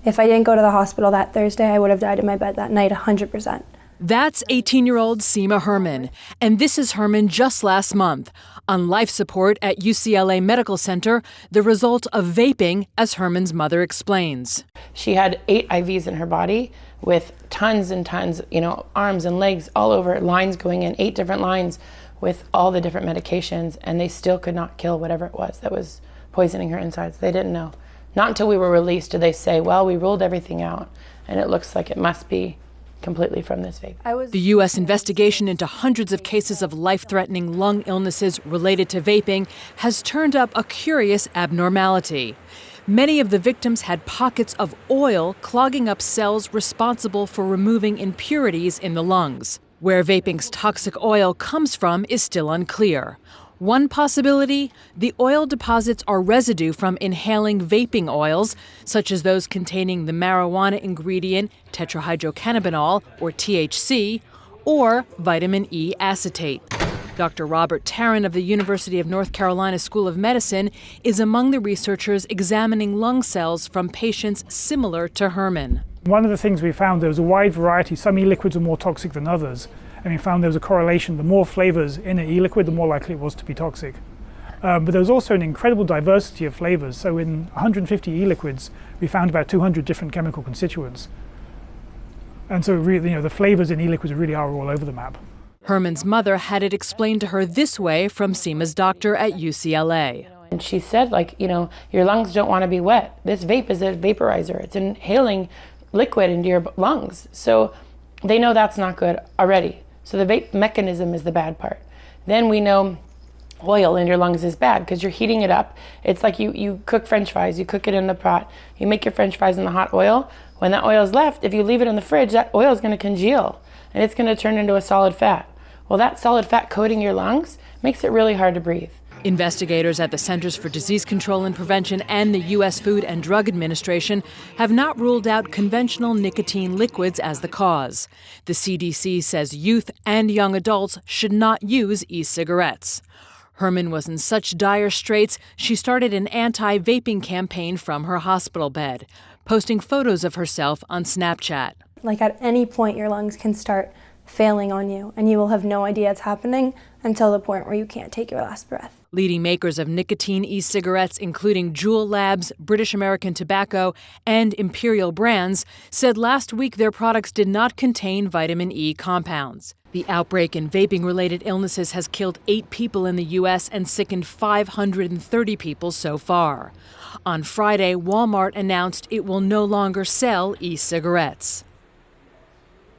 If I didn't go to the hospital that Thursday, I would have died in my bed that night 100%. That's 18-year-old Simah Herman, and this is Herman just last month, on life support at UCLA Medical Center, the result of vaping, as Herman's mother explains. She had 8 IVs in her body with tons and tons, arms and legs all over, lines going in, 8 different lines with all the different medications, and they still could not kill whatever it was that was poisoning her insides. They didn't know. Not until we were released did they say, well, we ruled everything out, and it looks like it must be completely from this vape. The U.S. investigation into hundreds of cases of life-threatening lung illnesses related to vaping has turned up a curious abnormality. Many of the victims had pockets of oil clogging up cells responsible for removing impurities in the lungs. Where vaping's toxic oil comes from is still unclear. One possibility, the oil deposits are residue from inhaling vaping oils, such as those containing the marijuana ingredient tetrahydrocannabinol, or THC, or vitamin E acetate. Dr. Robert Tarrant of the University of North Carolina School of Medicine is among the researchers examining lung cells from patients similar to Herman. One of the things we found, there was a wide variety. Some e-liquids are more toxic than others. And we found there was a correlation. The more flavors in an e-liquid, the more likely it was to be toxic. But there was also an incredible diversity of flavors. So in 150 e-liquids, we found about 200 different chemical constituents. And so really, the flavors in e-liquids really are all over the map. Herman's mother had it explained to her this way from Simah's doctor at UCLA. And she said, your lungs don't want to be wet. This vape is a vaporizer. It's inhaling liquid into your lungs. So they know that's not good already. So the vape mechanism is the bad part. Then we know oil in your lungs is bad because you're heating it up. It's like you cook French fries, you cook it in the pot, you make your French fries in the hot oil. When that oil is left, if you leave it in the fridge, that oil is going to congeal and it's going to turn into a solid fat. Well, that solid fat coating your lungs makes it really hard to breathe. Investigators at the Centers for Disease Control and Prevention and the U.S. Food and Drug Administration have not ruled out conventional nicotine liquids as the cause. The CDC says youth and young adults should not use e-cigarettes. Herman was in such dire straits, she started an anti-vaping campaign from her hospital bed, posting photos of herself on Snapchat. At any point, your lungs can start failing on you, and you will have no idea it's happening until the point where you can't take your last breath. Leading makers of nicotine e-cigarettes, including Juul Labs, British American Tobacco, and Imperial Brands, said last week their products did not contain vitamin E compounds. The outbreak in vaping-related illnesses has killed 8 people in the U.S. and sickened 530 people so far. On Friday, Walmart announced it will no longer sell e-cigarettes.